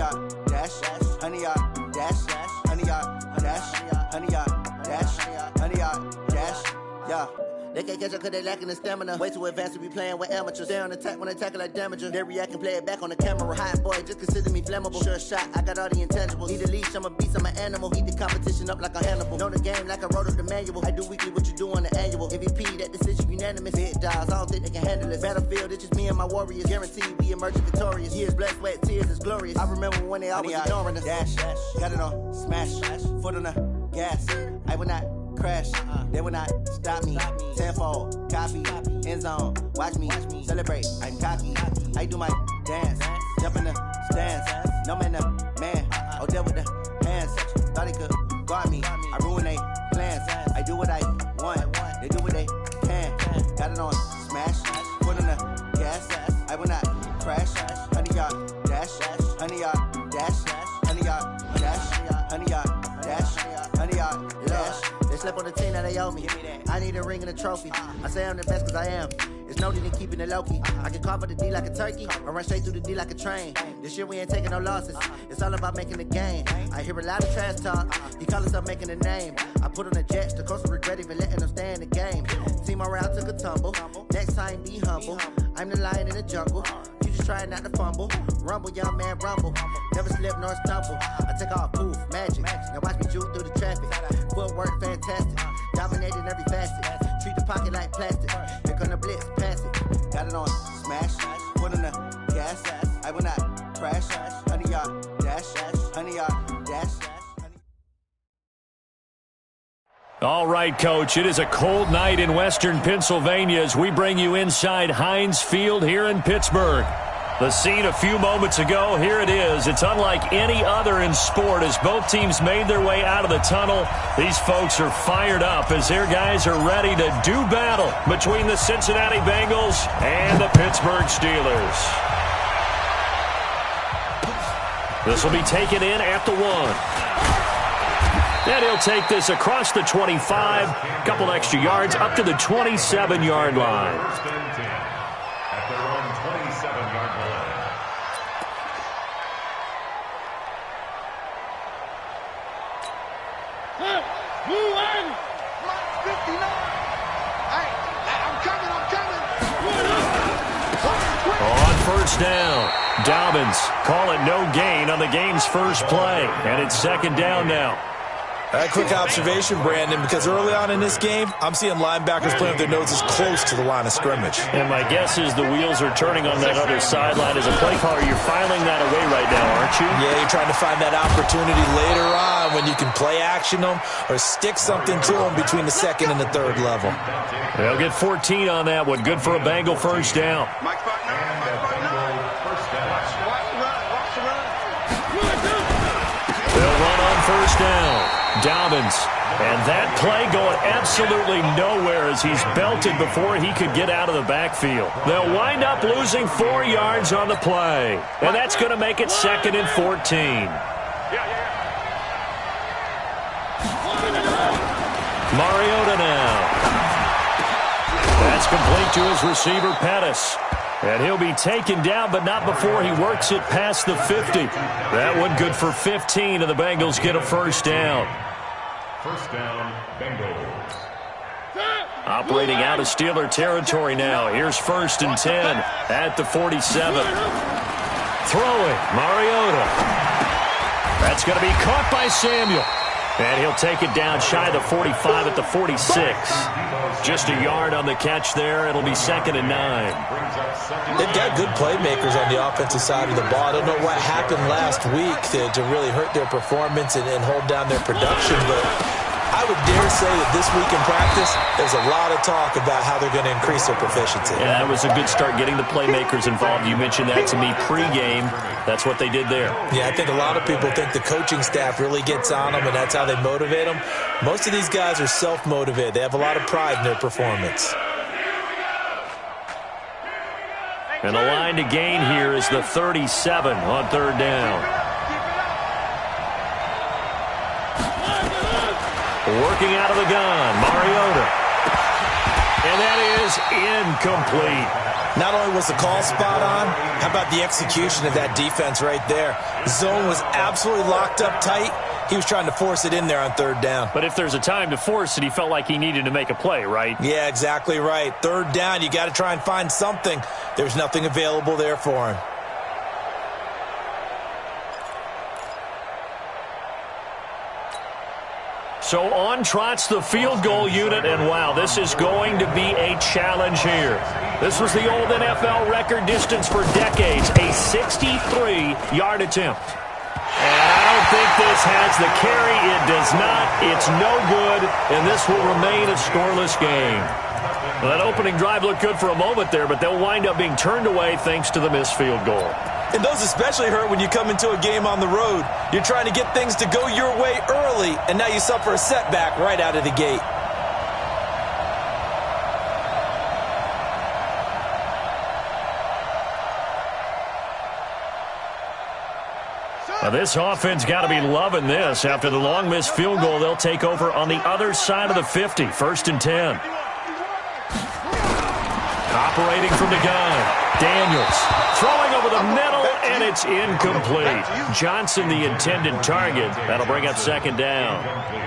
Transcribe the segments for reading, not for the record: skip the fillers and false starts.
yard, dash, 100 yard, dash, 100 yard, dash, 100 yard, dash, 100 yard, dash, yeah. They can't catch up cause they lacking the stamina. Way too advanced to be playing with amateurs. They on attack when they tackle like damager. They react and play it back on the camera. Hot boy, just consider me flammable. Sure shot, I got all the intangibles. Need a leash, I'm a beast, I'm an animal. Heat the competition up like a Hannibal. Know the game like I wrote up the manual. I do weekly what you do on the annual. MVP, that decision unanimous. Big dials, I don't think they can handle it. Battlefield, it's just me and my warriors. Guaranteed we emerging victorious. Years, blood, sweat, tears, it's glorious. I remember when they always ignoring us. Dash, got it on, smash, foot on the gas. I will not crash, they will not stop me. Tenfold, copy, end zone, watch me celebrate. I'm cocky, I do my dance, jump in the stands. No man, man, oh there with the hands. Thought he could guard me, I ruin they plans. I do what I want, they do what they can. Got it on smash, foot on the gas. I will not crash. 100 yard dash, 100 yard dash, 100 yard dash, 100 yard dash, 100 yard dash. They slept on the team that they owe me. I need a ring and a trophy. I say I'm the best cause I am. It's no need in keeping it low-key. I can carve up the D like a turkey or run straight through the D like a train. This year we ain't taking no losses. It's all about making the game. I hear a lot of trash talk. He call himself making a name. I put on the Jets. The coach will regret even letting them stay in the game. Team around took a tumble. Next time be humble. I'm the lion in the jungle. You just trying not to fumble. Rumble, young man, rumble. Never slip nor stumble. I take off, poof, magic. Now watch me juke through the traffic. Footwork fantastic. Dominating every facet. Treat the pocket like plastic. Here come the blitz, pass it. Got it on smash. Put on the gas. I will not crash. 100 yard dash. 100 yard dash. All right, Coach, it is a cold night in western Pennsylvania as we bring you inside Heinz Field here in Pittsburgh. The scene a few moments ago, here it is. It's unlike any other in sport as both teams made their way out of the tunnel. These folks are fired up as their guys are ready to do battle between the Cincinnati Bengals and the Pittsburgh Steelers. This will be taken in at the 1. And he'll take this across the 25, couple extra yards up to the 27-yard line. At their own 27-yard line. Move 59. Hey, I'm coming. On first down, Dobbins call it no gain on the game's first play. And it's second down now. A quick observation, Brandon, because early on in this game, I'm seeing linebackers playing with their noses close to the line of scrimmage. And my guess is the wheels are turning on that other sideline. As a play caller, you're filing that away right now, aren't you? Yeah, you're trying to find that opportunity later on when you can play action them or stick something to them between the second and the third level. They'll get 14 on that one. Good for a Bengal first down. They'll run on first down. Dobbins, and that play going absolutely nowhere as he's belted before he could get out of the backfield. They'll wind up losing 4 yards on the play, and that's going to make it second and 14. Mariota now. That's complete to his receiver, Pettis. And he'll be taken down, but not before he works it past the 50. That one good for 15, and the Bengals get a first down. First down, Bengals. Operating out of Steeler territory now. Here's first and 10 at the 47. Throwing, Mariota. That's going to be caught by Samuel. And he'll take it down shy of the 45 at the 46. Just a yard on the catch there. It'll be second and 9. They've got good playmakers on the offensive side of the ball. I don't know what happened last week to really hurt their performance and hold down their production, but I would dare say that this week in practice, there's a lot of talk about how they're going to increase their proficiency. Yeah, that was a good start getting the playmakers involved. You mentioned that to me pregame. That's what they did there. Yeah, I think a lot of people think the coaching staff really gets on them, and that's how they motivate them. Most of these guys are self-motivated. They have a lot of pride in their performance. And the line to gain here is the 37 on third down. Working out of the gun, Mariota. And that is incomplete. Not only was the call spot on, how about the execution of that defense right there? The zone was absolutely locked up tight. He was trying to force it in there on third down. But if there's a time to force it, he felt like he needed to make a play, right? Yeah, exactly right. Third down, you got to try and find something. There's nothing available there for him. So on trots the field goal unit, and wow, this is going to be a challenge here. This was the old NFL record distance for decades, a 63-yard attempt. And I don't think this has the carry. It does not. It's no good, and this will remain a scoreless game. Well, that opening drive looked good for a moment there, but they'll wind up being turned away thanks to the missed field goal. And those especially hurt when you come into a game on the road. You're trying to get things to go your way early, and now you suffer a setback right out of the gate. Now this offense got to be loving this. After the long missed field goal, they'll take over on the other side of the 50, 1st and 10. Operating from the gun. Daniels throwing over the middle, and it's incomplete. Johnson, the intended target. That'll bring up 2nd down.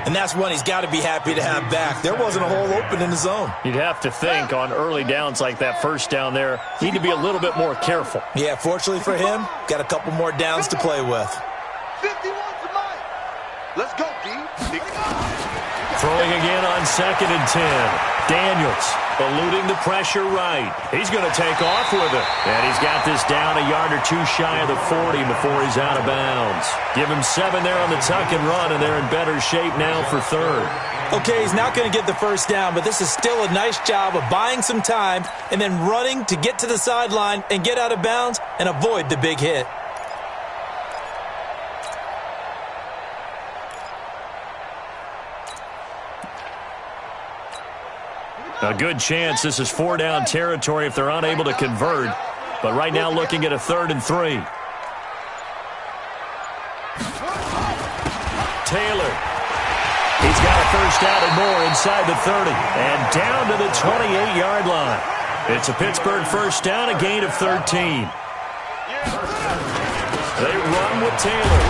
And that's one he's got to be happy to have back. There wasn't a hole open in the zone. You'd have to think on early downs like that, 1st down there, need to be a little bit more careful. Yeah, fortunately for him, got a couple more downs to play with. 51's mine. Let's go, D. Throwing again on 2nd and 10. Daniels eluding the pressure right. He's going to take off with it. And he's got this down a yard or two shy of the 40 before he's out of bounds. Give him 7 there on the tuck and run, and they're in better shape now for 3rd. Okay, he's not going to get the 1st down, but this is still a nice job of buying some time and then running to get to the sideline and get out of bounds and avoid the big hit. A good chance this is 4-down territory if they're unable to convert. But right now looking at a 3rd and 3. Taylor. He's got a 1st down and more inside the 30. And down to the 28-yard line. It's a Pittsburgh 1st down, a gain of 13. They run with Taylor.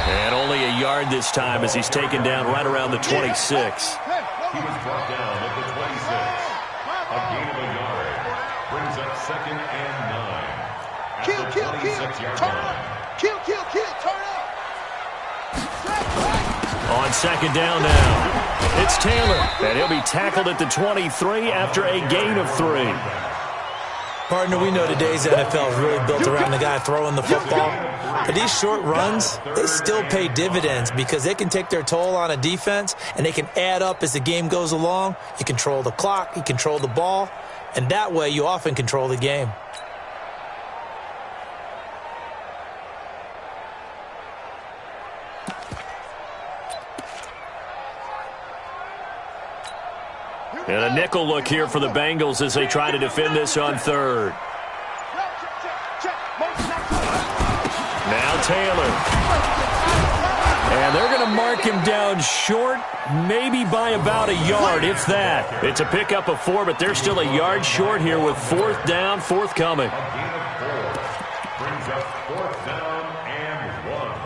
And only a yard this time as he's taken down right around the 26. He was brought down at the 26. A gain of a yard. Brings up 2nd and 9. Kill, turn up. Kill, turn up. On 2nd down now, it's Taylor, and he'll be tackled at the 23 after a gain of 3. Partner, we know today's NFL is really built around the guy throwing the football. But these short runs, they still pay dividends because they can take their toll on a defense, and they can add up as the game goes along. You control the clock, you control the ball, and that way you often control the game. And a nickel look here for the Bengals as they try to defend this on 3rd. Now Taylor. And they're going to mark him down short, maybe by about a yard, if that. It's a pickup of 4, but they're still a yard short here with 4th down, forthcoming. A gain of 4. Brings up 4th down and 1.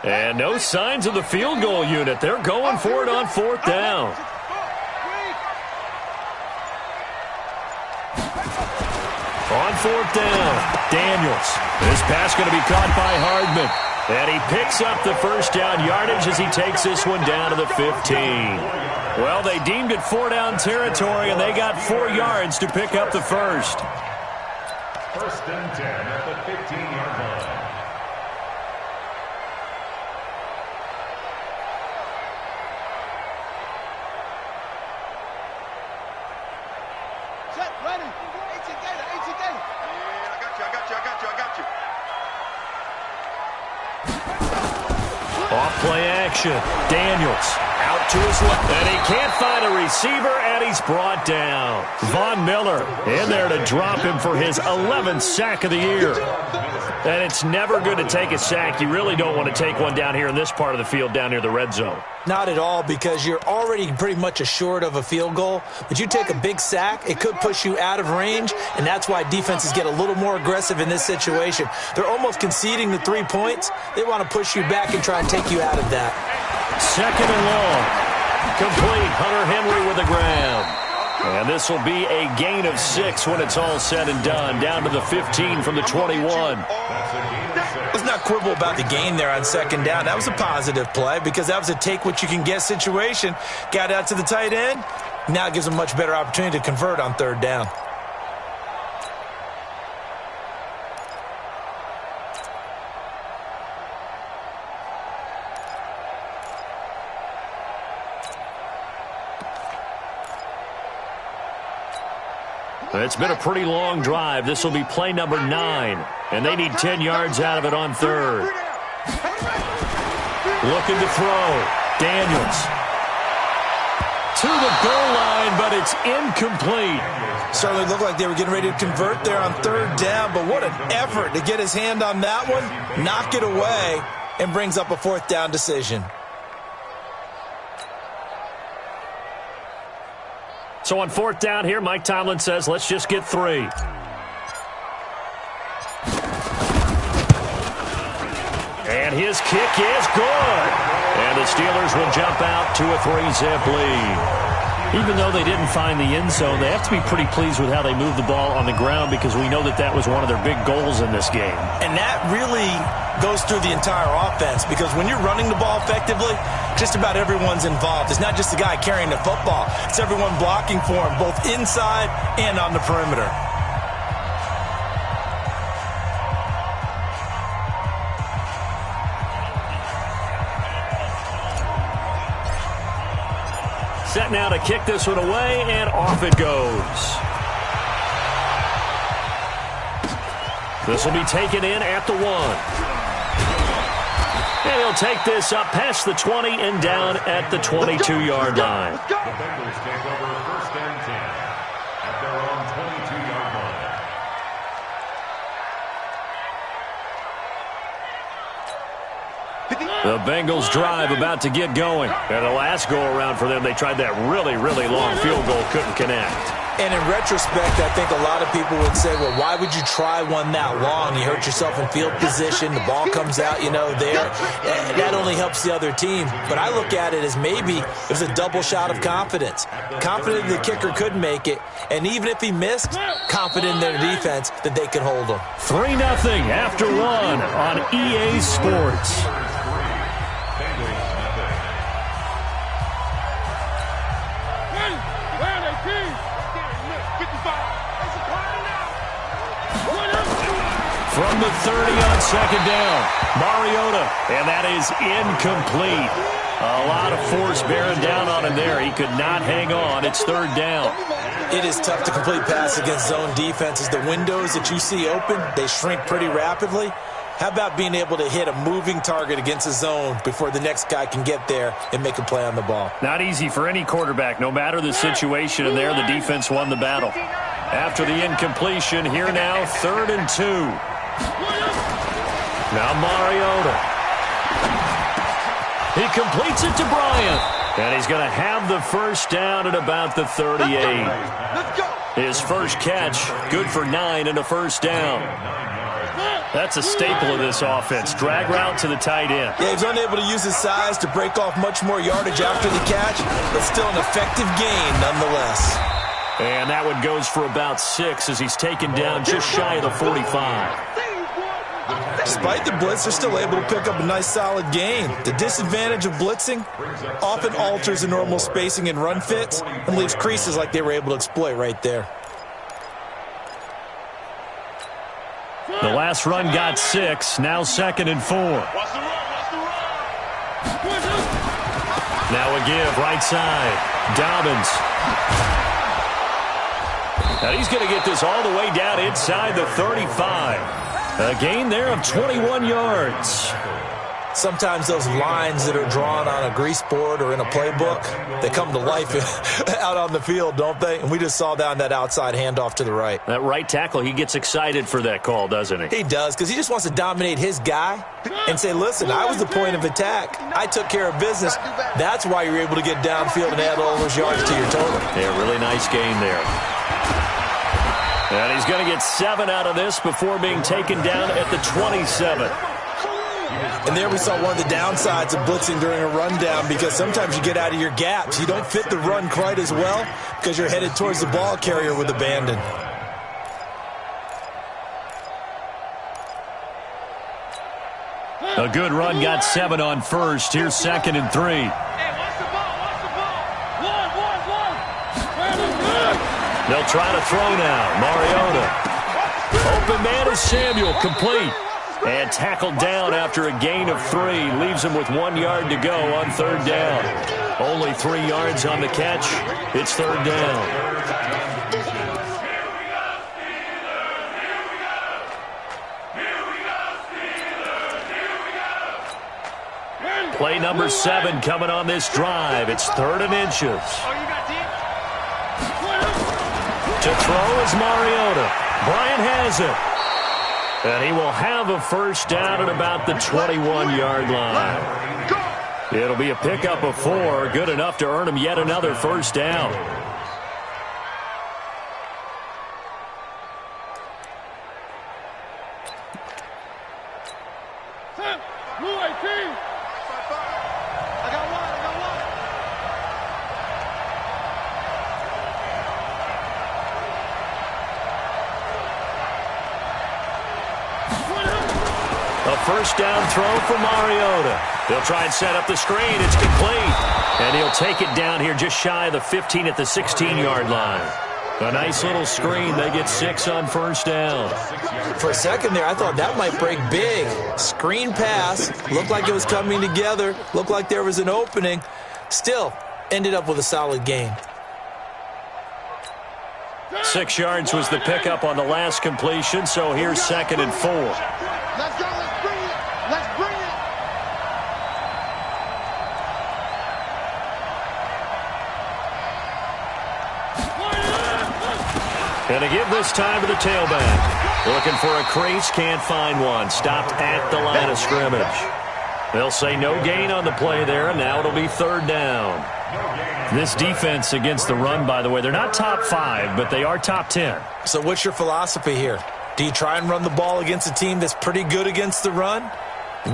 And no signs of the field goal unit. They're going for it on 4th down. On 4th down, Daniels. This pass going to be caught by Hardman. And he picks up the 1st down yardage as he takes this one down to the 15. Well, they deemed it 4-down territory, and they got 4 yards to pick up the 1st. 1st and 10 at the 15-yard line. Off play action. Daniels Out to his left. And he can't find a receiver, and he's brought down. Von Miller in there to drop him for his 11th sack of the year. And it's never good to take a sack. You really don't want to take one down here in this part of the field, down near the red zone. Not at all, because you're already pretty much assured of a field goal. But you take a big sack, it could push you out of range, and that's why defenses get a little more aggressive in this situation. They're almost conceding the 3 points. They want to push you back and try and take you out of that. Second and long. Complete. Hunter Henry with the ground. And this will be a gain of 6 when it's all said and done. Down to the 15 from the 21. Let's not quibble about the gain there on second down. That was a positive play because that was a take-what-you-can-get situation. Got out to the tight end. Now it gives them a much better opportunity to convert on third down. It's been a pretty long drive. This will be play number 9, and they need 10 yards out of it on third. Looking to throw. Daniels. To the goal line, but it's incomplete. Certainly looked like they were getting ready to convert there on third down, but what an effort to get his hand on that one, knock it away, and brings up a fourth down decision. So on fourth down here, Mike Tomlin says, let's just get 3. And his kick is good. And the Steelers will jump out to a 3-zip lead. Even though they didn't find the end zone, they have to be pretty pleased with how they moved the ball on the ground because we know that that was one of their big goals in this game. And that really goes through the entire offense because when you're running the ball effectively, just about everyone's involved. It's not just the guy carrying the football. It's everyone blocking for him, both inside and on the perimeter. Set now to kick this one away, and off it goes. This will be taken in at the 1. And he'll take this up past the 20 and down at the 22-yard line. The Bengals take over first and 10 at their own 22-yard line. The Bengals drive about to get going. And the last go-around for them, they tried that really, really long field goal, couldn't connect. And in retrospect, I think a lot of people would say, well, why would you try one that long? You hurt yourself in field position. The ball comes out, there. And that only helps the other team. But I look at it as maybe it was a double shot of confidence. Confident the kicker could make it. And even if he missed, confident in their defense that they could hold him. 3-0 after 1 on EA Sports. From the 30 on second down, Mariota, and that is incomplete. A lot of force bearing down on him there. He could not hang on. It's third down. It is tough to complete pass against zone defenses. The windows that you see open, they shrink pretty rapidly. How about being able to hit a moving target against a zone before the next guy can get there and make a play on the ball? Not easy for any quarterback, no matter the situation, and there the defense won the battle. After the incompletion, here now, 3rd and 2. Now Mariota. He completes it to Bryant. And he's going to have the first down at about the 38. His first catch, good for 9 and a first down. That's a staple of this offense. Drag route to the tight end. Yeah, he's unable to use his size to break off much more yardage after the catch, but still an effective gain nonetheless. And that one goes for about 6 as he's taken down just shy of the 45. Despite the blitz, they're still able to pick up a nice solid gain. The disadvantage of blitzing often alters the normal spacing and run fits and leaves creases like they were able to exploit right there. The last run got 6, now 2nd and 4. Now a give, right side. Dobbins. And he's going to get this all the way down inside the 35. A gain there of 21 yards. Sometimes those lines that are drawn on a grease board or in a playbook, they come to life out on the field, don't they? And we just saw down that outside handoff to the right. That right tackle, he gets excited for that call, doesn't he? He does, because he just wants to dominate his guy and say, listen, I was the point of attack. I took care of business. That's why you're able to get downfield and add all those yards to your total. Yeah, really nice game there. And he's going to get 7 out of this before being taken down at the 27. And there we saw one of the downsides of blitzing during a rundown, because sometimes you get out of your gaps. You don't fit the run quite as well because you're headed towards the ball carrier with abandon. A good run got 7 on first. Here's 2nd and 3. They'll try to throw now. Mariota. Open man is Samuel. Complete. And tackled down after a gain of 3. Leaves him with 1 yard to go on 3rd down. Only 3 yards on the catch. It's 3rd down. Play number 7 coming on this drive. It's 3rd and inches. To throw is Mariota. Bryant has it. And he will have a first down at about the 21-yard line. It'll be a pickup of 4. Good enough to earn him yet another first down. First down throw for Mariota. He'll try and set up the screen. It's complete. And he'll take it down here just shy of the 15 at the 16-yard line. A nice little screen. They get 6 on first down. For a second there, I thought that might break big. Screen pass. Looked like it was coming together. Looked like there was an opening. Still, ended up with a solid gain. 6 yards was the pickup on the last completion, so here's 2nd and 4. Let's go. Let's bring it. Let's bring it. And to give this time to the tailback. Looking for a crease, can't find one. Stopped at the line of scrimmage. They'll say no gain on the play there, and now it'll be 3rd down. This defense against the run, by the way, they're not top 5, but they are top 10. So what's your philosophy here? Do you try and run the ball against a team that's pretty good against the run?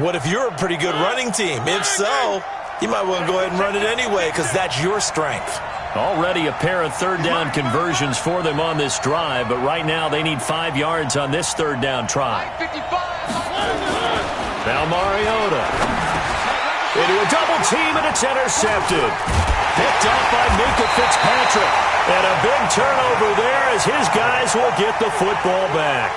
What if you're a pretty good running team? If so, you might want to go ahead and run it anyway, because that's your strength. Already a pair of 3rd down conversions for them on this drive, but right now they need 5 yards on this 3rd down try. Now Mariota. Into a double team, and it's intercepted. Picked off by Minka Fitzpatrick. And a big turnover there as his guys will get the football back.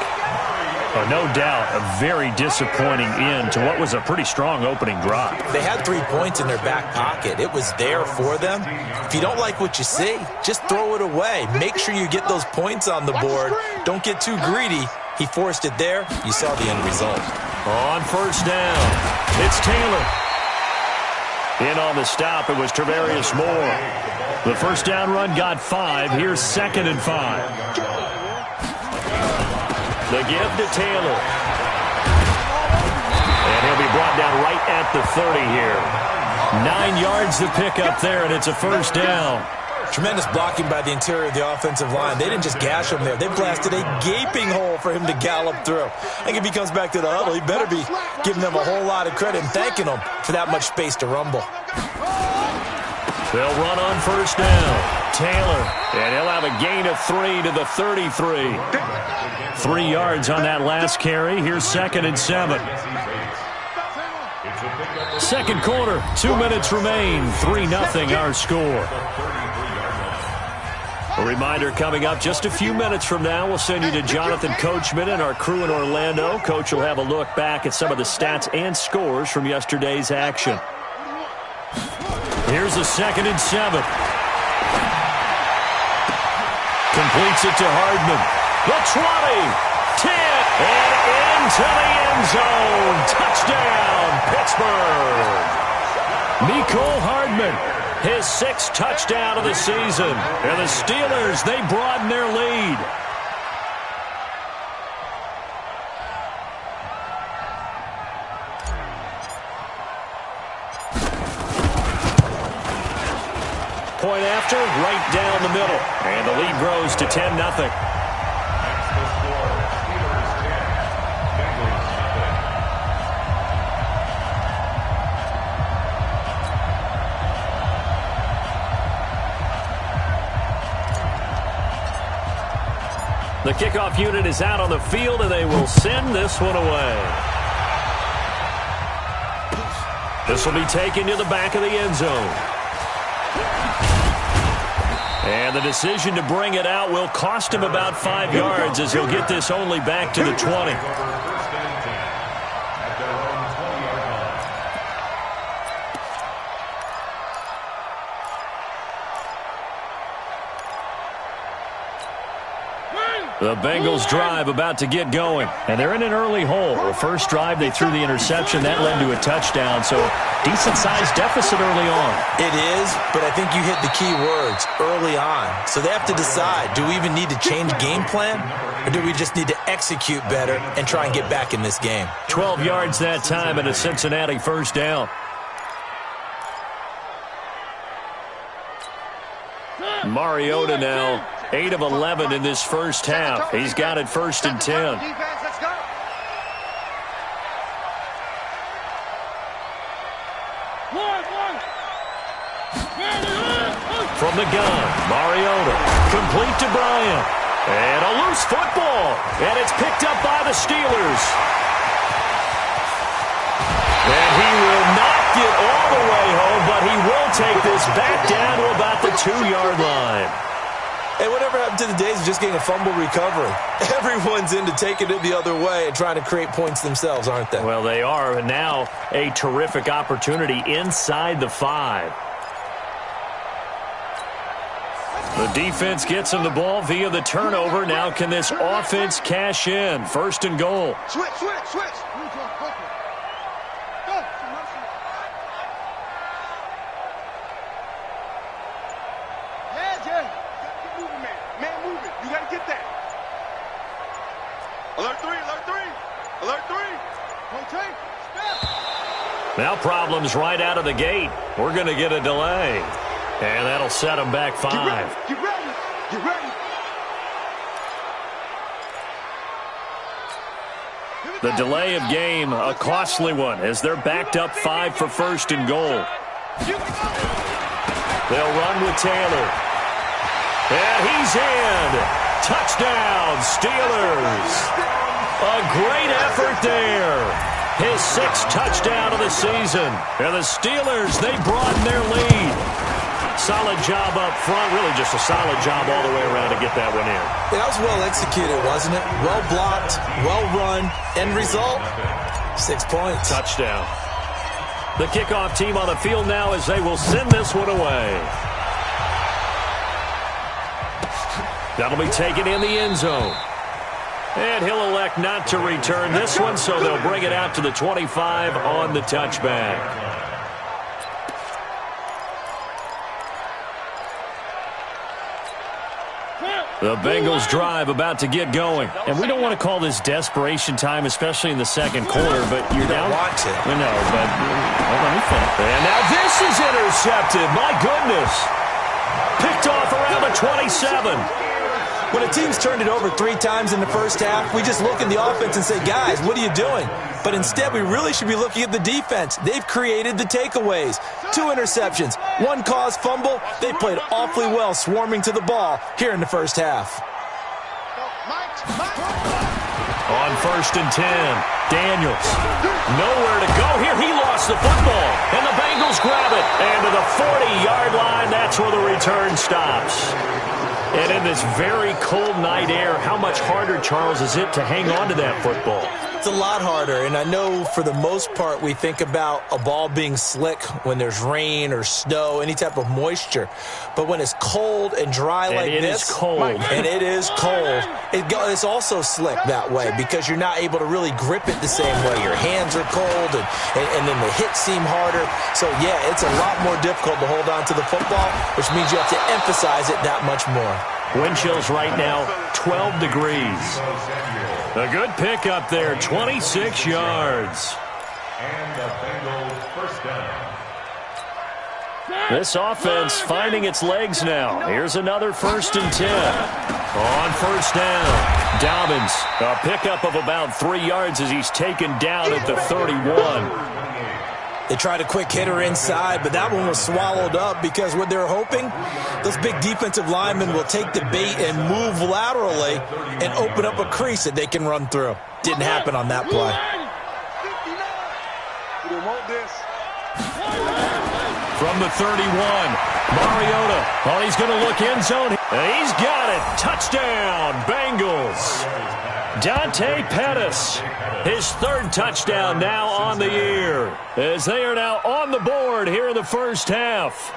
No doubt a very disappointing end to what was a pretty strong opening drive. They had 3 points in their back pocket. It was there for them. If you don't like what you see, just throw it away. Make sure you get those points on the board. Don't get too greedy. He forced it there. You saw the end result. On first down, it's Taylor. In on the stop, it was Travarius Moore. The first down run got 5. Here's 2nd and 5. The give to Taylor. And he'll be brought down right at the 30 here. 9 yards to pick up there, and it's a first down. Tremendous blocking by the interior of the offensive line. They didn't just gash him there. They blasted a gaping hole for him to gallop through. I think if he comes back to the huddle, he better be giving them a whole lot of credit and thanking them for that much space to rumble. They'll run on first down. Taylor, and he'll have a gain of 3 to the 33. 3 yards on that last carry. Here's 2nd and 7. Second quarter, 2 minutes remain. 3-0 our score. A reminder coming up just a few minutes from now, we'll send you to Jonathan Coachman and our crew in Orlando. Coach will have a look back at some of the stats and scores from yesterday's action. Here's a 2nd and 7. Completes it to Hardman. The 20, 10, And into the end zone. Touchdown, Pittsburgh. Mecole Hardman, his 6th touchdown of the season. And the Steelers, they broaden their lead. Point after, right down the middle. And the lead grows to 10-0. That's the score. Steelers 10, Bengals nothing. The kickoff unit is out on the field, and they will send this one away. This will be taken to the back of the end zone. And the decision to bring it out will cost him about 5 yards as he'll get this only back to the 20. First and 10 at their own 20-yard line. The Bengals drive about to get going, and they're in an early hole. The first drive, they threw the interception. That led to a touchdown, so decent-sized deficit early on. It is, but I think you hit the key words, early on. So they have to decide, do we even need to change game plan, or do we just need to execute better and try and get back in this game? 12 yards that time and a Cincinnati first down. Mariota now 8 of 11 in this first half. He's got it 1st and 10. From the gun, Mariota, complete to Bryant. And a loose football. And it's picked up by the Steelers. And he will not get all the way home, but he will take this back down to about the 2-yard line. Hey, whatever happened to the days of just getting a fumble recovery? Everyone's into taking it the other way and trying to create points themselves, aren't they? Well, they are. And now a terrific opportunity inside the 5. The defense gets him the ball via the turnover. Now can this offense cash in? 1st and goal. Switch. Now problems right out of the gate. We're going to get a delay. And that'll set them back 5. Get ready. The delay of game, a costly one, as they're backed up 5 for 1st and goal. They'll run with Taylor. And he's in. Touchdown, Steelers. A great effort there. His 6th touchdown of the season. And the Steelers, they broaden their lead. Solid job up front. Really just a solid job all the way around to get that one in. That was well executed, wasn't it? Well blocked, well run. End result, 6 points. Touchdown. The kickoff team on the field now as they will send this one away. That'll be taken in the end zone. And he'll elect not to return this one, so they'll bring it out to the 25 on the touchback. The Bengals drive about to get going. And we don't want to call this desperation time, especially in the second quarter, but you're down. You don't want to. I know, but let me finish. And now this is intercepted. My goodness. Picked off around the 27. When a team's turned it over 3 times in the first half, we just look at the offense and say, guys, what are you doing? But instead, we really should be looking at the defense. They've created the takeaways. 2 interceptions, 1 caused fumble. They played awfully well swarming to the ball here in the first half. On 1st and 10, Daniels. Nowhere to go here. He lost the football. And the Bengals grab it. And to the 40-yard line, that's where the return stops. And in this very cold night air, how much harder, Charles, is it to hang on to that football? It's a lot harder, and I know for the most part we think about a ball being slick when there's rain or snow, any type of moisture. But when it's cold and dry like this, and it is cold, it's also slick that way because you're not able to really grip it the same way. Your hands are cold, and then the hits seem harder. So, yeah, it's a lot more difficult to hold on to the football, which means you have to emphasize it that much more. Wind chills right now, 12 degrees. A good pickup there, 26 yards. And the Bengals first down. This offense finding its legs now. Here's another 1st and 10. On 1st down, Dobbins, a pickup of about 3 yards as he's taken down at the 31. They tried a quick hitter inside, but that one was swallowed up because what they're hoping, those big defensive linemen will take the bait and move laterally and open up a crease that they can run through. Didn't happen on that play. From the 31, Mariota. Oh, he's going to look end zone. He's got it. Touchdown, Bengals. Dante Pettis, his 3rd touchdown now on the year, as they are now on the board here in the first half.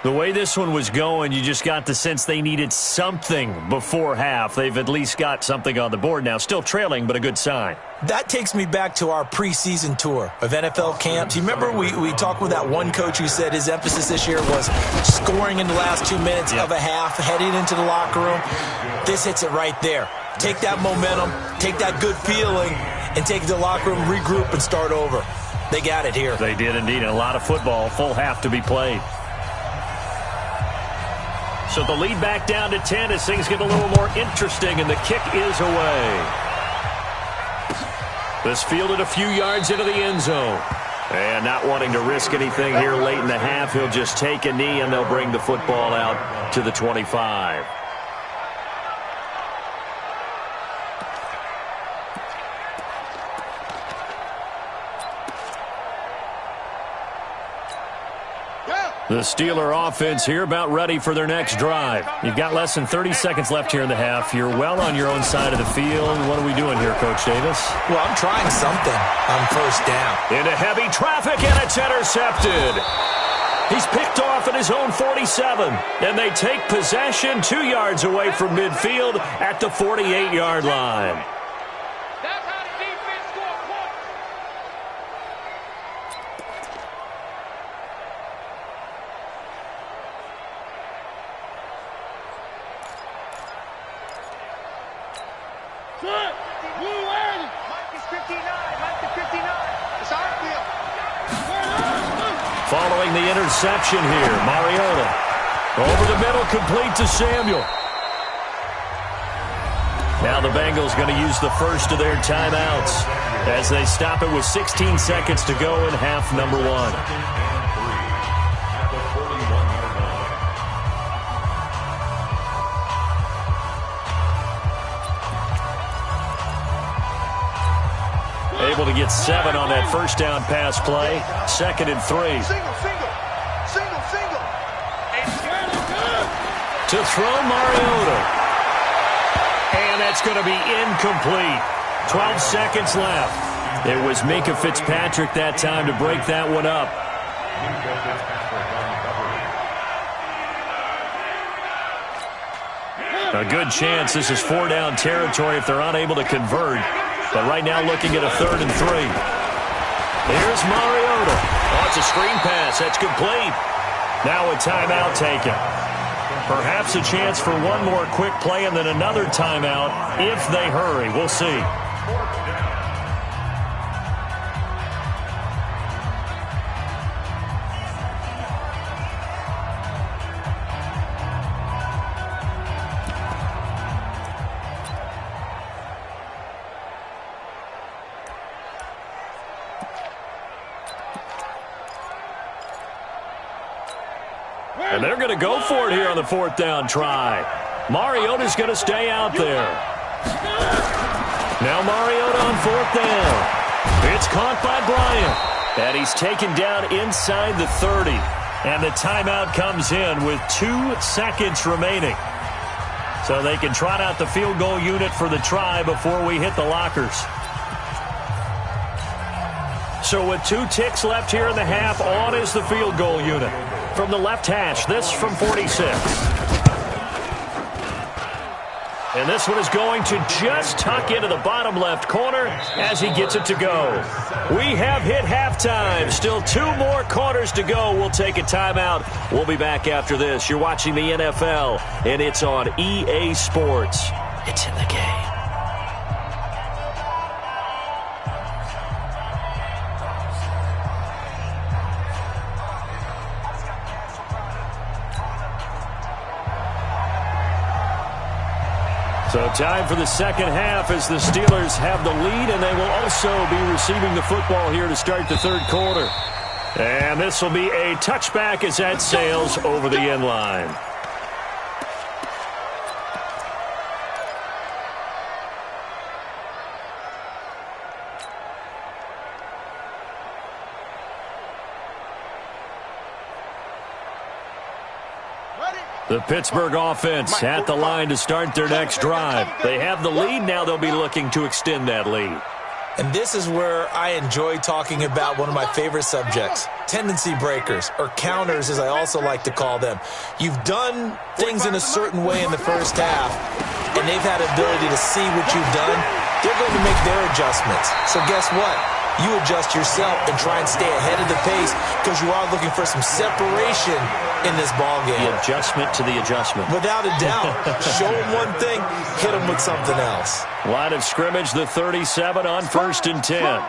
The way this one was going, you just got the sense they needed something before half. They've at least got something on the board now. Still trailing, but a good sign. That takes me back to our preseason tour of NFL camps. You remember we talked with that one coach who said his emphasis this year was scoring in the last 2 minutes of a half, heading into the locker room. This hits it right there. Take that momentum, take that good feeling, and take it to the locker room, regroup, and start over. They got it here. They did indeed. A lot of football, full half to be played. So the lead back down to 10 as things get a little more interesting, and the kick is away. This fielded a few yards into the end zone. And not wanting to risk anything here late in the half, he'll just take a knee, and they'll bring the football out to the 25. The Steeler offense here about ready for their next drive. You've got less than 30 seconds left here in the half. You're well on your own side of the field. What are we doing here, Coach Davis? Well, I'm trying something on 1st down. Into heavy traffic, and it's intercepted. He's picked off at his own 47, and they take possession 2 yards away from midfield at the 48-yard line. Following the interception here, Mariota. Over the middle, complete to Samuel. Now the Bengals going to use the first of their timeouts as they stop it with 16 seconds to go in half number 1. Able to get 7 on that 1st down pass play. 2nd and 3. Single. To throw Mariota. And that's going to be incomplete. 12 seconds left. It was Minka Fitzpatrick that time to break that one up. A good chance this is 4-down territory if they're unable to convert. But right now looking at a 3rd and 3. Here's Mariota. Oh, it's a screen pass. That's complete. Now a timeout taken. Perhaps a chance for one more quick play and then another timeout if they hurry. We'll see. And they're going to go for it here on the 4th down try. Mariota's going to stay out there. Now Mariota on 4th down. It's caught by Bryant. And he's taken down inside the 30. And the timeout comes in with 2 seconds remaining. So they can trot out the field goal unit for the try before we hit the lockers. So with 2 ticks left here in the half, on is the field goal unit. From the left hash, this from 46. And this one is going to just tuck into the bottom left corner as he gets it to go. We have hit halftime. Still 2 more quarters to go. We'll take a timeout. We'll be back after this. You're watching the NFL, and it's on EA Sports. It's in the game. So time for the second half as the Steelers have the lead, and they will also be receiving the football here to start the third quarter. And this will be a touchback as that sails over the end line. The Pittsburgh offense at the line to start their next drive. They have the lead. Now they'll be looking to extend that lead. And this is where I enjoy talking about one of my favorite subjects, tendency breakers, or counters as I also like to call them. You've done things in a certain way in the first half, and they've had ability to see what you've done. They're going to make their adjustments. So guess what? You adjust yourself and try and stay ahead of the pace because you are looking for some separation in this ball game. The adjustment to the adjustment. Without a doubt. Show them one thing, hit them with something else. Line of scrimmage, the 37 on 1st and 10.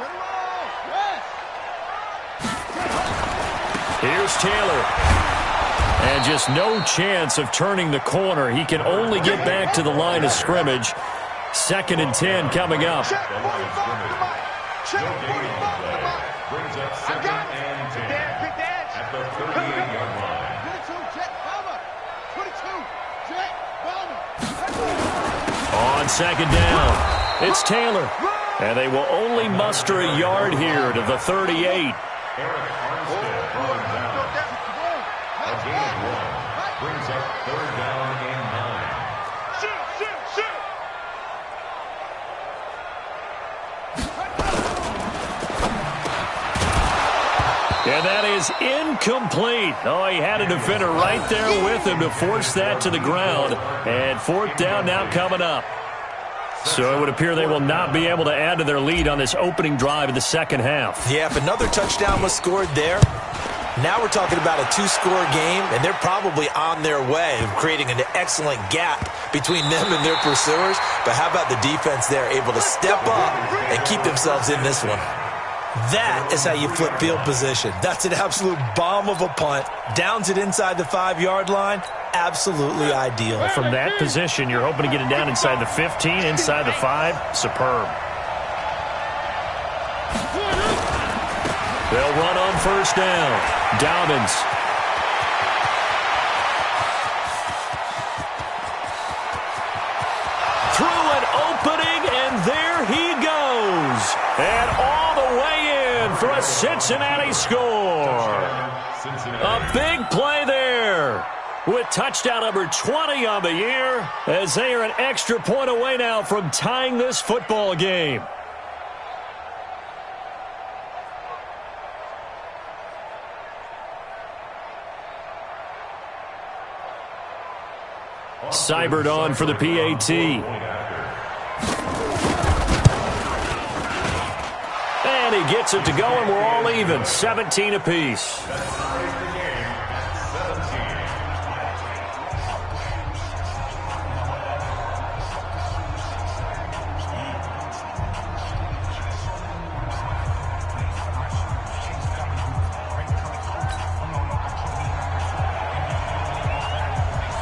Here's Taylor. And just no chance of turning the corner. He can only get back to the line of scrimmage. 2nd and 10 coming up. No gain on the play. Brings up 2nd and 10 at the 38-yard line. 22, On 2nd down, it's Taylor. And they will only muster a yard here to the 38. Eric Armstead brought down. A gain of 1. Brings up 3rd down and 9. And that is incomplete. Oh, he had a defender right there with him to force that to the ground. And 4th down now coming up. So it would appear they will not be able to add to their lead on this opening drive in the second half. Yeah, if another touchdown was scored there, now we're talking about a 2-score game, and they're probably on their way of creating an excellent gap between them and their pursuers. But how about the defense there, able to step up and keep themselves in this one? That is how you flip field position. That's an absolute bomb of a punt. Downs it inside the 5-yard line. Absolutely ideal. From that position, you're hoping to get it down inside the 15, inside the 5. Superb. They'll run on 1st down. Dobbins. Through an opening, and there he goes. And all the way in for a Cincinnati score. A big play there with touchdown number 20 on the year as they are an extra point away now from tying this football game. Seibert on for the PAT. And he gets it to go, and we're all even, 17 apiece.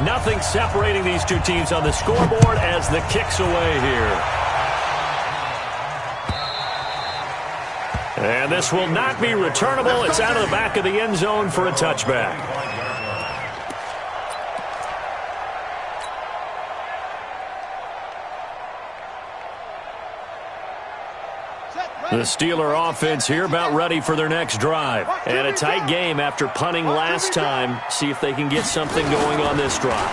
Nothing separating these two teams on the scoreboard as the kick's away here. And this will not be returnable. It's out of the back of the end zone for a touchback. The Steeler offense here about ready for their next drive. And a tight game after punting last time. See if they can get something going on this drive.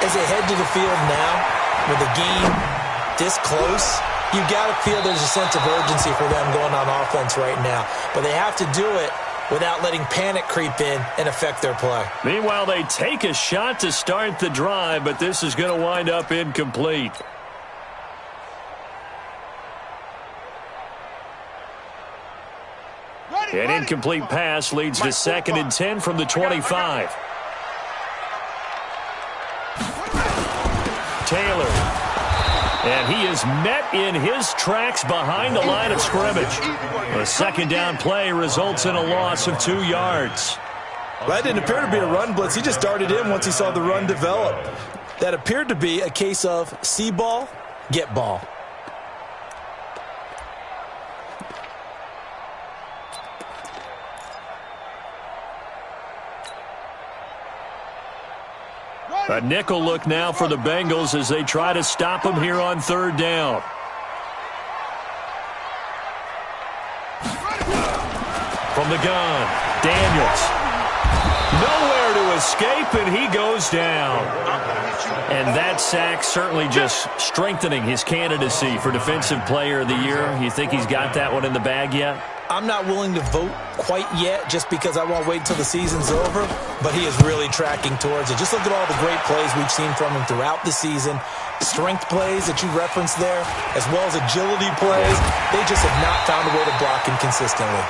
As they head to the field now, with a game this close, You got to feel there's a sense of urgency for them going on offense right now. But they have to do it without letting panic creep in and affect their play. Meanwhile, they take a shot to start the drive, but this is going to wind up incomplete. An incomplete pass leads to 2nd and 10 from the 25. Taylor. And he is met in his tracks behind the line of scrimmage. The second down play results in a loss of 2 yards. That didn't appear to be a run blitz. He just darted in once he saw the run develop. That appeared to be a case of see ball, get ball. A nickel look now for the Bengals as they try to stop him here on 3rd down. From the gun, Daniels. Nowhere to escape, and he goes down. And that sack certainly just strengthening his candidacy for Defensive Player of the Year. You think he's got that one in the bag yet? I'm not willing to vote quite yet just because I won't wait until the season's over, but he is really tracking towards it. Just look at all the great plays we've seen from him throughout the season. Strength plays that you referenced there, as well as agility plays. They just have not found a way to block him consistently.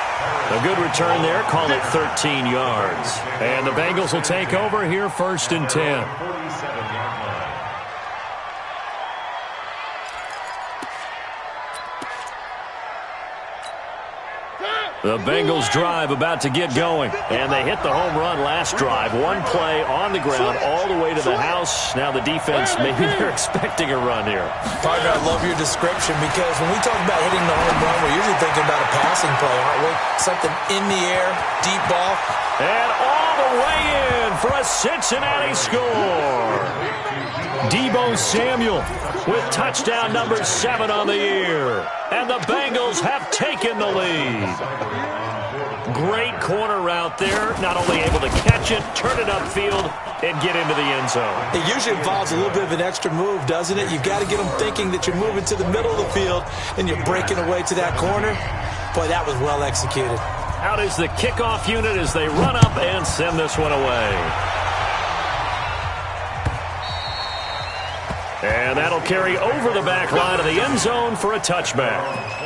A good return there, call it 13 yards. And the Bengals will take over here 1st and 10. The Bengals drive about to get going, and they hit the home run last drive. One play on the ground all the way to the house. Now the defense, maybe they're expecting a run here. Partner, I love your description because when we talk about hitting the home run, we're usually thinking about a passing play, aren't we? Something in the air, deep ball. And all the way in for a Cincinnati score. Deebo Samuel with touchdown number 7 on the year. And the Bengals have taken the lead. Great corner route there. Not only able to catch it, turn it upfield, and get into the end zone. It usually involves a little bit of an extra move, doesn't it? You've got to get them thinking that you're moving to the middle of the field and you're breaking away to that corner. Boy, that was well executed. Out is the kickoff unit as they run up and send this one away. And that'll carry over the back line of the end zone for a touchback.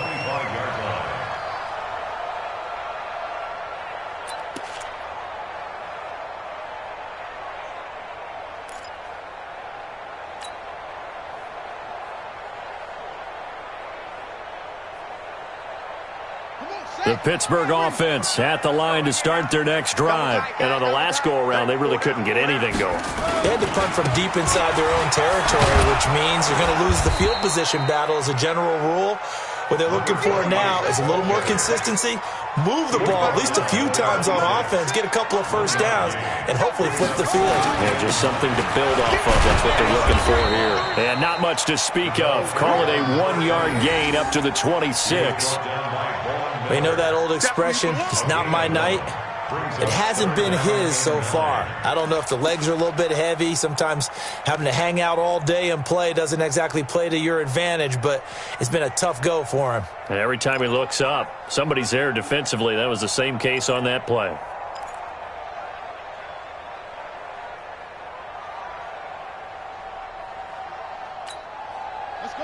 The Pittsburgh offense at the line to start their next drive. And on the last go-around, they really couldn't get anything going. They had to punt from deep inside their own territory, which means you're going to lose the field position battle as a general rule. What they're looking for now is a little more consistency, move the ball at least a few times on offense, get a couple of first downs, and hopefully flip the field. Yeah, just something to build off of. That's what they're looking for here. And not much to speak of. Call it a 1-yard gain up to the 26. We know that old expression, it's not my night. It hasn't been his so far. I don't know if the legs are a little bit heavy. Sometimes having to hang out all day and play doesn't exactly play to your advantage, but it's been a tough go for him. And every time he looks up, somebody's there defensively. That was the same case on that play.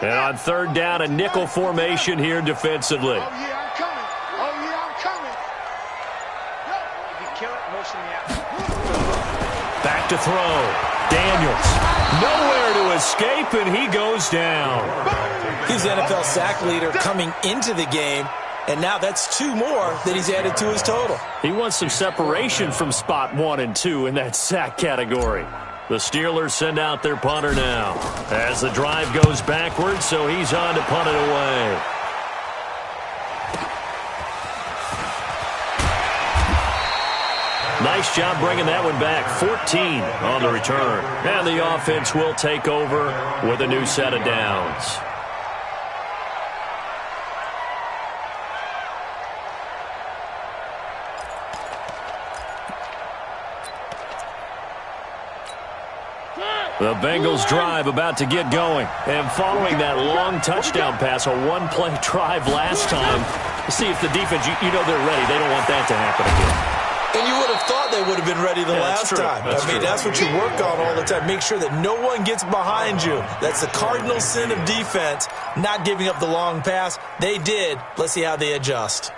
And on 3rd down, a nickel formation here defensively. Back to throw. Daniels. Nowhere to escape, and he goes down. He's the NFL sack leader coming into the game, and now that's 2 more that he's added to his total. He wants some separation from spot 1 and 2 in that sack category. The Steelers send out their punter now as the drive goes backwards, so he's on to punt it away. Nice job bringing that one back. 14 on the return. And the offense will take over with a new set of downs. The Bengals drive about to get going. And following that long touchdown pass, a one-play drive last time, see if the defense, you know they're ready. They don't want that to happen again. And you would have thought they would have been ready the last time. That's what you work on all the time. Make sure that no one gets behind you. That's the cardinal sin of defense, not giving up the long pass. They did. Let's see how they adjust.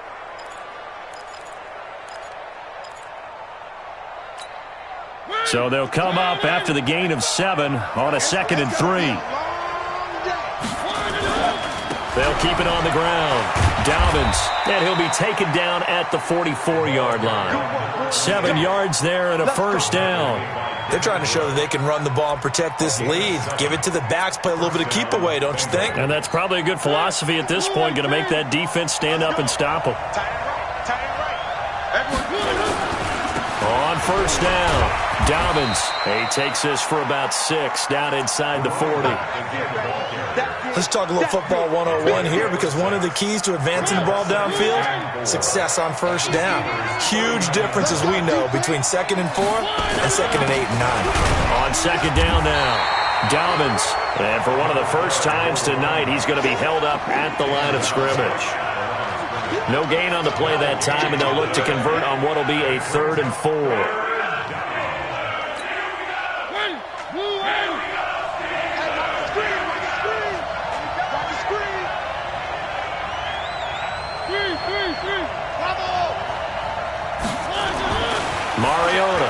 So they'll come up after the gain of 7 on a 2nd and 3. They'll keep it on the ground. Dobbins, and he'll be taken down at the 44-yard line. 7 yards there and a first down. They're trying to show that they can run the ball and protect this lead. Give it to the backs, play a little bit of keep away, don't you think? And that's probably a good philosophy at this point, going to make that defense stand up and stop them. On first down, Dobbins. He takes this for about 6 down inside the 40. Let's talk a little football 101 here, because one of the keys to advancing the ball downfield, success on first down. Huge difference, as we know, between 2nd and 4 and 2nd and 8 and 9. On 2nd down now, Dobbins. And for one of the first times tonight, he's going to be held up at the line of scrimmage. No gain on the play that time, and they'll look to convert on what will be a 3rd and 4. Mariota.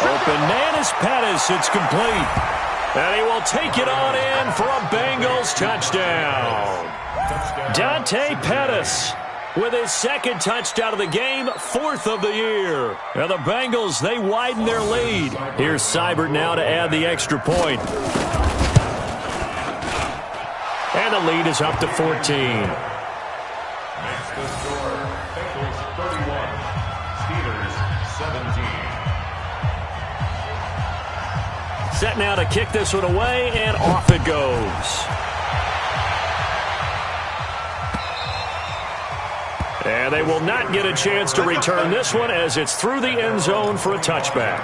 Open man is Pettis. It's complete. And he will take it on in for a Bengals touchdown. Dante Pettis with his 2nd touchdown of the game, 4th of the year. And the Bengals, they widen their lead. Here's Seibert now to add the extra point. And the lead is up to 14. Next to score, Bengals 31, Steelers 17. Set now to kick this one away, and off it goes. And they will not get a chance to return this one, as it's through the end zone for a touchback.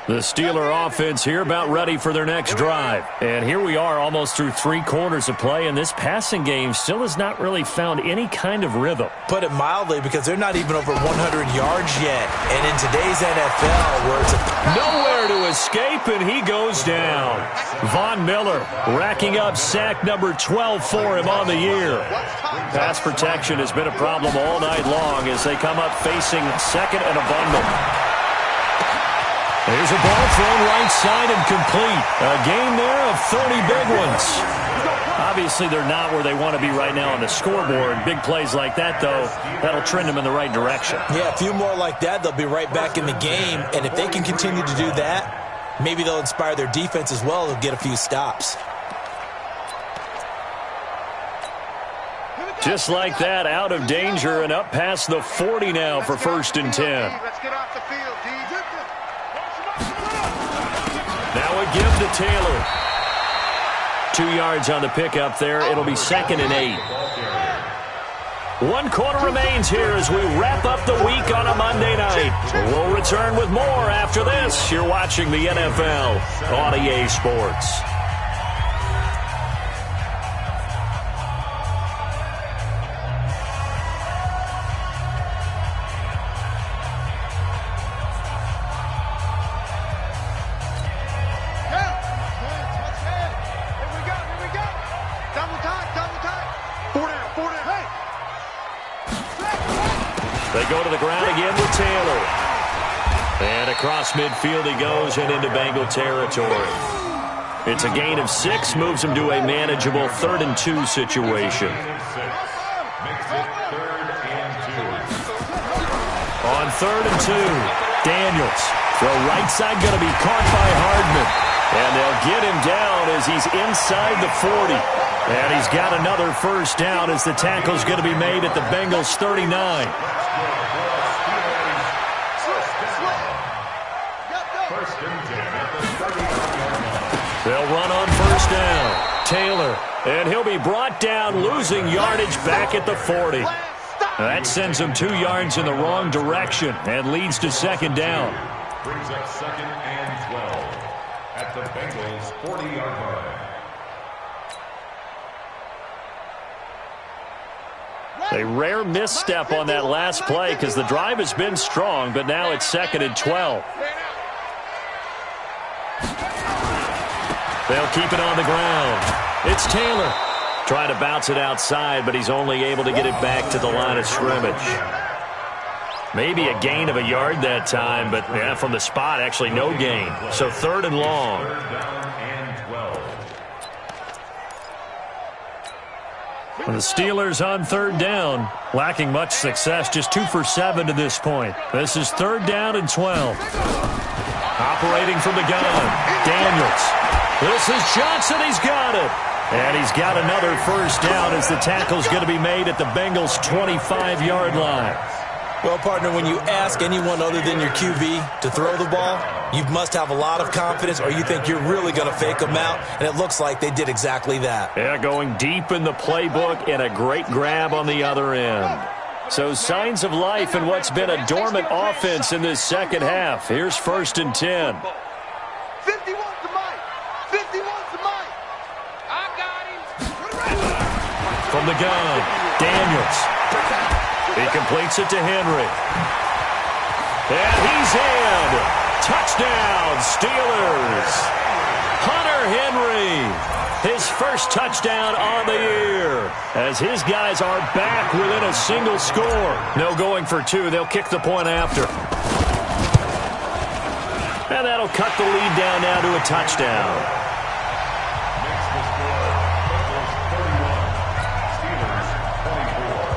The Steeler offense here about ready for their next drive. And here we are almost through 3 quarters of play, and this passing game still has not really found any kind of rhythm. Put it mildly, because they're not even over 100 yards yet. And in today's NFL, where it's nowhere to escape, and he goes down. Von Miller racking up sack number 12 for him on the year. Pass protection has been a problem all night long as they come up facing 2nd and a bundle. There's a ball thrown right side and complete. A gain there of 30 big ones. Obviously, they're not where they want to be right now on the scoreboard. Big plays like that, though, that'll trend them in the right direction. Yeah, a few more like that, they'll be right back in the game. And if they can continue to do that, maybe they'll inspire their defense as well. They'll get a few stops. Just like that, out of danger and up past the 40 now for 1st and 10. Let's get off the field, D. Now a give to Taylor. 2 yards on the pickup there. It'll be 2nd and 8. 1 quarter remains here as we wrap up the week on a Monday night. We'll return with more after this. You're watching the NFL on EA Sports. They go to the ground again with Taylor. And across midfield he goes and into Bengal territory. It's a gain of 6, moves him to a manageable 3rd and 2 situation. On 3rd and 2, Daniels. Throw right side going to be caught by Hardman. And they'll get him down as he's inside the 40. And he's got another first down as the tackle's going to be made at the Bengals 39. They'll run on first down. Taylor, And he'll be brought down, losing yardage back at the 40. That sends him 2 yards in the wrong direction and leads to second down. Brings up second and 12 at the Bengals' 40-yard line. A rare misstep on that last play because the drive has been strong, but now it's second and 12. They'll keep it on the ground. It's Taylor. Trying to bounce it outside, but he's only able to get it back to the line of scrimmage. Maybe a gain of a yard that time, but yeah, from the spot, actually no gain. So third and long. Third down and 12. The Steelers on third down, lacking much success, just 2 for 7 to this point. This is third down and 12. Operating from the gun, Daniels. This is Johnson, he's got it. And he's got another first down as the tackle's going to be made at the Bengals' 25-yard line. Well, partner, when you ask anyone other than your QB to throw the ball, you must have a lot of confidence or you think you're really going to fake them out, and it looks like they did exactly that. Yeah, going deep in the playbook and a great grab on the other end. So signs of life in what's been a dormant offense in this second half. Here's first and 10. 51 to Mike. 51 to Mike. I got him. From the gun, Daniels. He completes it to Henry. And he's in. Touchdown, Steelers. Hunter Henry, his first touchdown on the year, as his guys are back within a single score. No going for 2. They'll kick the point after. And that'll cut the lead down now to a touchdown. Makes the score Bengals 31, Steelers 24.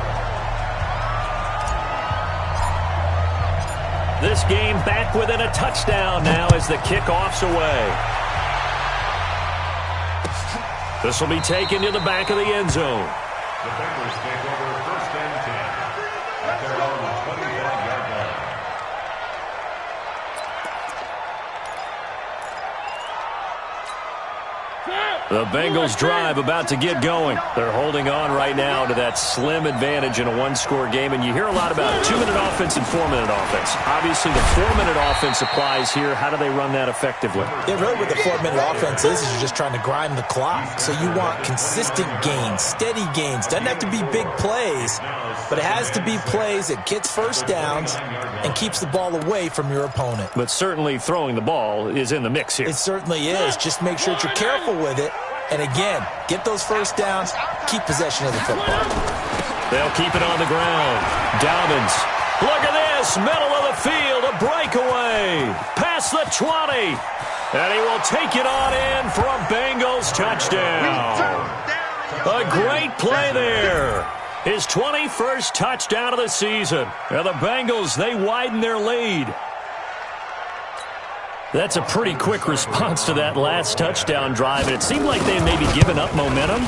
This game back within a touchdown now as the kickoff's away. This will be taken to the back of the end zone. The Bengals take over first and 10 at their own 25-yard line. The Bengals drive about to get going. They're holding on right now to that slim advantage in a one-score game, and you hear a lot about 2-minute offense and 4-minute offense. Obviously, the 4-minute offense applies here. How do they run that effectively? Yeah, really what the 4-minute offense is you're just trying to grind the clock. So you want consistent gains, steady gains. Doesn't have to be big plays, but it has to be plays that gets first downs and keeps the ball away from your opponent. But certainly throwing the ball is in the mix here. It certainly is. Just make sure that you're careful with it. And again, get those first downs, keep possession of the football. They'll keep it on the ground. Dobbins. Look at this. Middle of the field. A breakaway. Past the 20. And he will take it on in for a Bengals touchdown. A great play there. His 21st touchdown of the season. And the Bengals, they widen their lead. That's a pretty quick response to that last touchdown drive. And it seemed like they may be giving up momentum.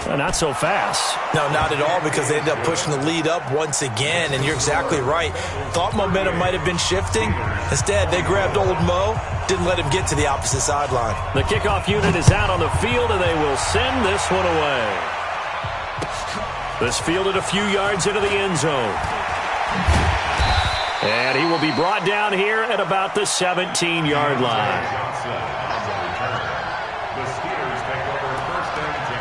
Not so fast. No, not at all, because they ended up pushing the lead up once again. And you're exactly right. Thought momentum might have been shifting. Instead, they grabbed old Mo, didn't let him get to the opposite sideline. The kickoff unit is out on the field, and they will send this one away. This fielded a few yards into the end zone. And he will be brought down here at about the 17-yard line. Johnson on the return. The Steelers take over first and 10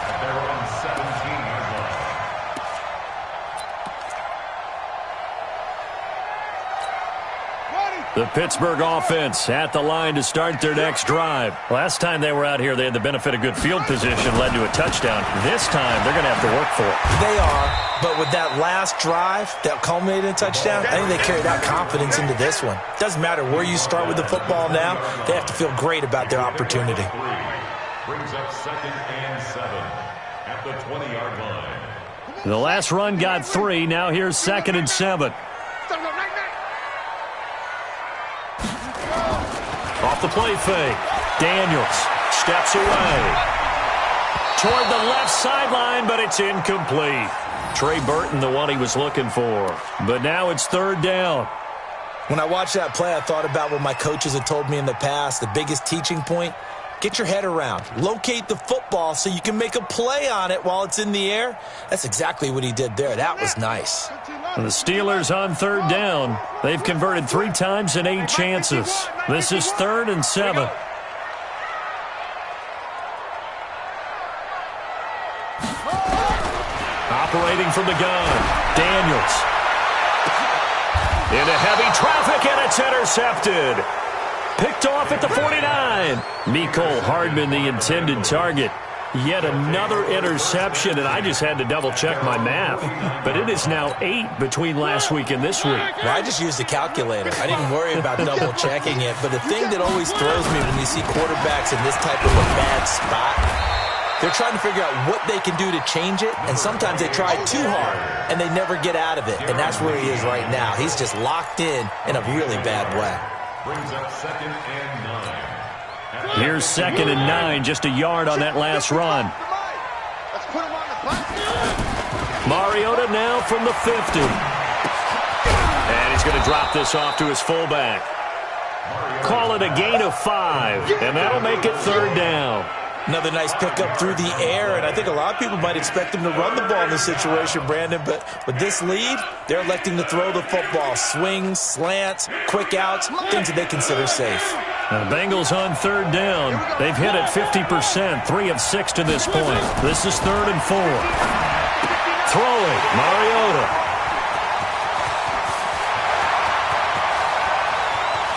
at their own 17-yard line. The Pittsburgh offense at the line to start their next drive. Last time they were out here, they had the benefit of good field position, led to a touchdown. This time, they're going to have to work for it. They are, but with that last drive that culminated in a touchdown, I think they carried that confidence into this one. Doesn't matter where you start with the football now, they have to feel great about their opportunity. Brings up second and 7 at the 20-yard line. The last run got 3. Now here's second and 7. Off the play fake. Daniels steps away. Toward the left sideline, but it's incomplete. Trey Burton, the one he was looking for. But now it's third down. When I watched that play, I thought about what my coaches had told me in the past. The biggest teaching point, get your head around, locate the football so you can make a play on it while it's in the air. That's exactly what he did there. That was nice. The Steelers on third down. They've converted 3 times in 8 chances. This is 3rd and 7. Operating from the gun, Daniels. Into heavy traffic, and it's intercepted. Picked off at the 49. Mecole Hardman, the intended target. Yet another interception, and I just had to double-check my math. But it is now 8 between last week and this week. Well, I just used a calculator. I didn't worry about double-checking it. But the thing that always throws me when you see quarterbacks in this type of a bad spot, they're trying to figure out what they can do to change it, and sometimes they try too hard, and they never get out of it. And that's where he is right now. He's just locked in a really bad way. Brings up 2nd and 9. Here's 2nd and 9, just a yard on that last run. Let's put him on the bus. Mariota now from the 50. And he's going to drop this off to his fullback. Call it a gain of 5, and that'll make it 3rd down. Another nice pickup through the air, and I think a lot of people might expect him to run the ball in this situation, Brandon, but with this lead, they're electing to throw the football. Swings, slants, quick outs, things that they consider safe. Now the Bengals on 3rd down. They've hit it 50%, 3 of 6 to this point. This is 3rd and 4. Throwing, Mariota.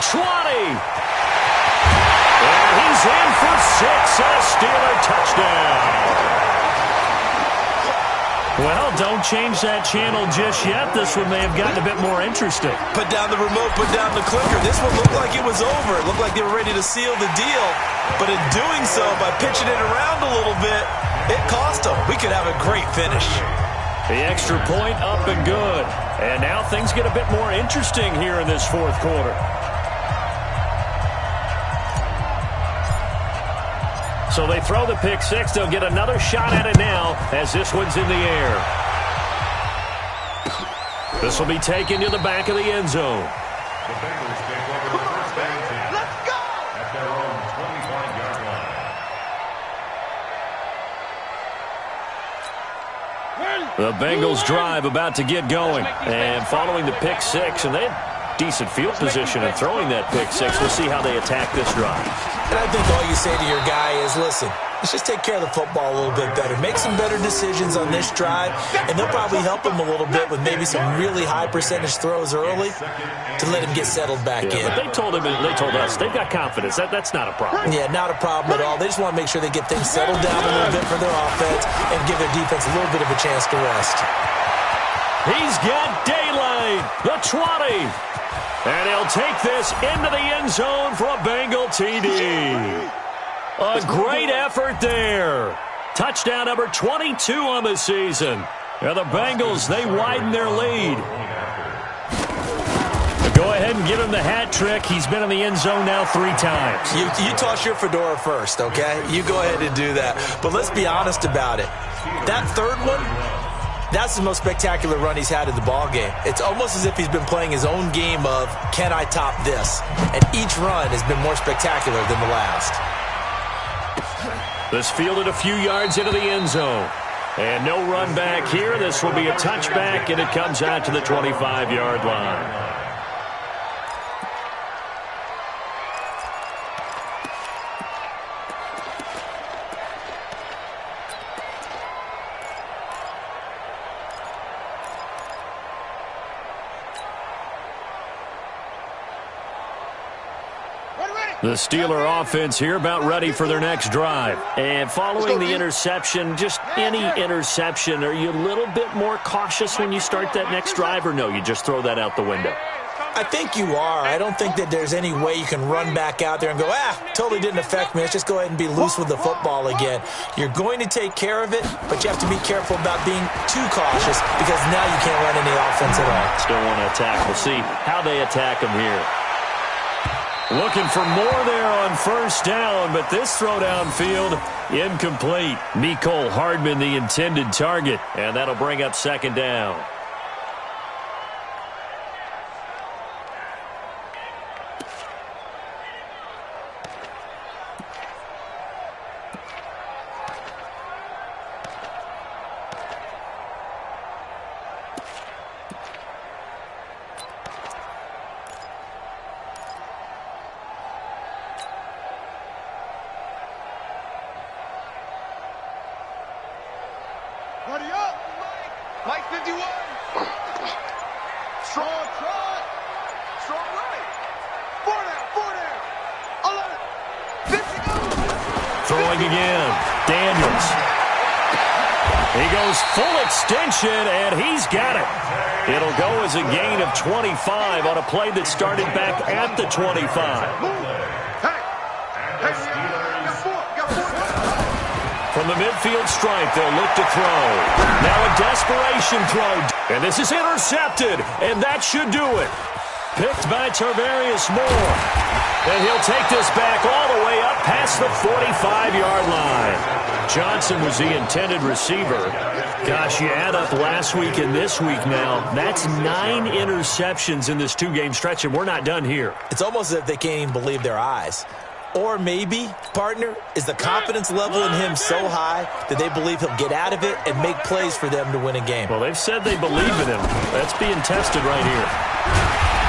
20. He's in for 6 and a Steeler touchdown. Well, don't change that channel just yet. This one may have gotten a bit more interesting. Put down the remote, put down the clicker. This one looked like it was over. It looked like they were ready to seal the deal. But in doing so, by pitching it around a little bit, it cost them. We could have a great finish. The extra point up and good. And now things get a bit more interesting here in this 4th quarter. So they throw the pick 6. They'll get another shot at it now as this one's in the air. This will be taken to the back of the end zone. The Bengals take over the first down team. Let's go! At their own 25-yard line. The Bengals drive about to get going. And following the pick 6, and they had decent field position in throwing that pick 6. We'll see how they attack this drive. And I think all you say to your guy is, listen, let's just take care of the football a little bit better. Make some better decisions on this drive, and they'll probably help him a little bit with maybe some really high percentage throws early to let him get settled back in. But they told us they've got confidence. That's not a problem. Yeah, not a problem at all. They just want to make sure they get things settled down a little bit for their offense and give their defense a little bit of a chance to rest. He's got daylight. The 20. And he'll take this into the end zone for a Bengal TD. A great effort there. Touchdown number 22 on the season. Now the Bengals, they widen their lead. Go ahead and give him the hat trick. He's been in the end zone now 3 times. You toss your fedora first, okay? You go ahead and do that. But let's be honest about it. That 3rd one, that's the most spectacular run he's had in the ballgame. It's almost as if he's been playing his own game of, can I top this? And each run has been more spectacular than the last. This fielded a few yards into the end zone. And no run back here. This will be a touchback, and it comes out to the 25-yard line. The Steeler offense here about ready for their next drive. And following the interception, just any interception, are you a little bit more cautious when you start that next drive, or no, you just throw that out the window? I think you are. I don't think that there's any way you can run back out there and go, totally didn't affect me. Let's just go ahead and be loose with the football again. You're going to take care of it, but you have to be careful about being too cautious because now you can't run any offense at all. Still want to attack. We'll see how they attack them here. Looking for more there on first down, but this throw downfield incomplete. Mecole Hardman, the intended target, and that'll bring up 2nd down. 51. Strong right. Strong right. 4 down. 11. 50. Throwing again. Daniels. He goes full extension, and he's got it. It'll go as a gain of 25 on a play that started back at the 25. From the midfield stripe, they'll look to throw. Now a desperation throw. And this is intercepted, and that should do it. Picked by Tarvarius Moore. And he'll take this back all the way up past the 45-yard line. Johnson was the intended receiver. Gosh, you add up last week and this week now. That's 9 interceptions in this 2-game stretch, and we're not done here. It's almost as if they can't even believe their eyes. Or maybe, partner, is the confidence level in him so high that they believe he'll get out of it and make plays for them to win a game. Well, they've said they believe in him. That's being tested right here.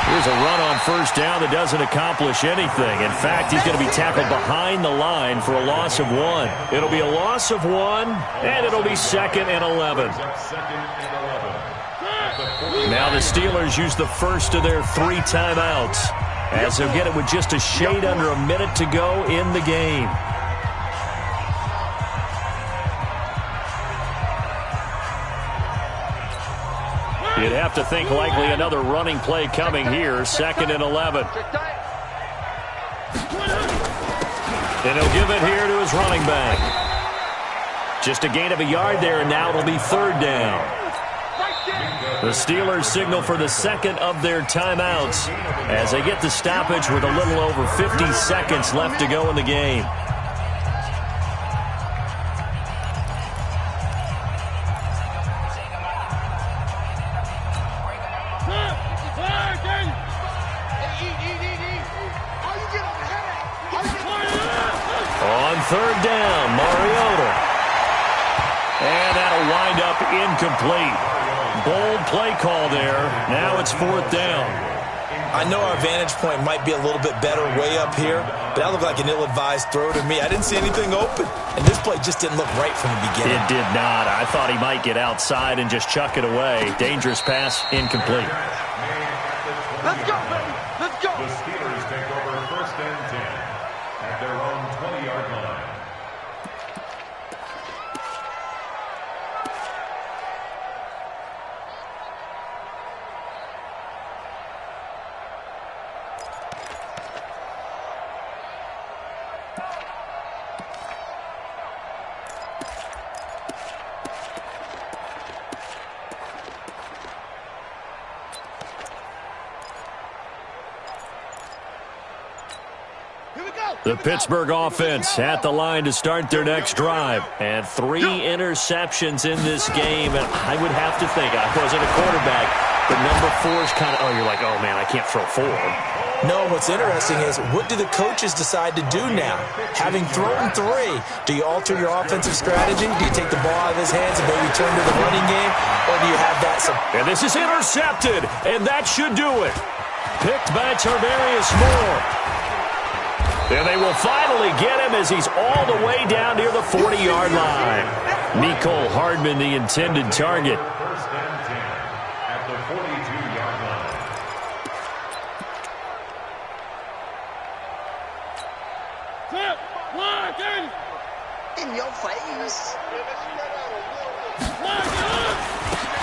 Here's a run on first down that doesn't accomplish anything. In fact, he's going to be tackled behind the line for a loss of 1. It'll be a loss of 1, and it'll be 2nd and 11. Now the Steelers use the first of their 3 timeouts, as they'll get it with just a shade under a minute to go in the game. You'd have to think likely another running play coming here, 2nd and 11. And he'll give it here to his running back. Just a gain of a yard there, and now it'll be 3rd down. The Steelers signal for the 2nd of their timeouts as they get the stoppage with a little over 50 seconds left to go in the game. On 3rd down, Mariota. And that'll wind up incomplete. Bold play call there. Now it's 4th down. I know our vantage point might be a little bit better way up here, but that looked like an ill-advised throw to me. I didn't see anything open, and this play just didn't look right from the beginning. It did not. I thought he might get outside and just chuck it away. Dangerous pass, incomplete. Let's go, baby. Let's go. The Steelers take over 1st and 10 at their own 20-yard line. The Pittsburgh offense at the line to start their next drive. And 3 interceptions in this game. And I would have to think, I wasn't a quarterback, but number 4 is kind of, you're like, oh, man, I can't throw 4. No, what's interesting is, what do the coaches decide to do now? Having thrown 3, do you alter your offensive strategy? Do you take the ball out of his hands and maybe turn to the running game? Or do you have that? And this is intercepted, and that should do it. Picked by Tarvarius Moore. And they will finally get him as he's all the way down near the 40-yard line. Mecole Hardman, the intended target. 1st and 10 at the 42-yard line. In your face.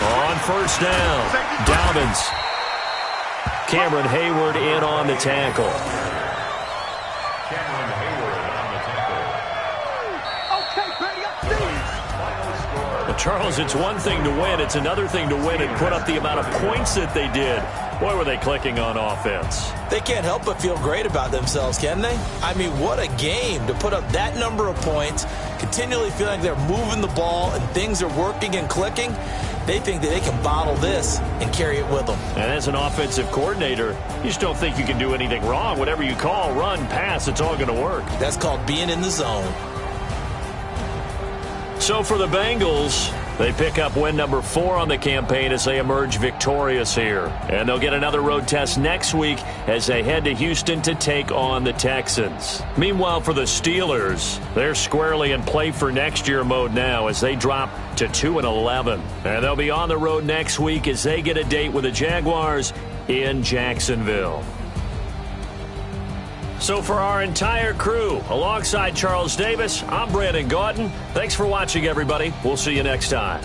On 1st down, Dobbins. Cameron Hayward in on the tackle. Well, Charles, it's one thing to win. It's another thing to win and put up the amount of points that they did. Boy, were they clicking on offense. They can't help but feel great about themselves, can they? I mean, what a game to put up that number of points, continually feeling like they're moving the ball and things are working and clicking. They think that they can bottle this and carry it with them. And as an offensive coordinator, you just don't think you can do anything wrong. Whatever you call, run, pass, it's all going to work. That's called being in the zone. So for the Bengals, They pick up win number 4 on the campaign as they emerge victorious here. And they'll get another road test next week as they head to Houston to take on the Texans. Meanwhile, for the Steelers, they're squarely in play for next year mode now as they drop to 2-11. And they'll be on the road next week as they get a date with the Jaguars in Jacksonville. So for our entire crew, alongside Charles Davis, I'm Brandon Gaudin. Thanks for watching, everybody. We'll see you next time.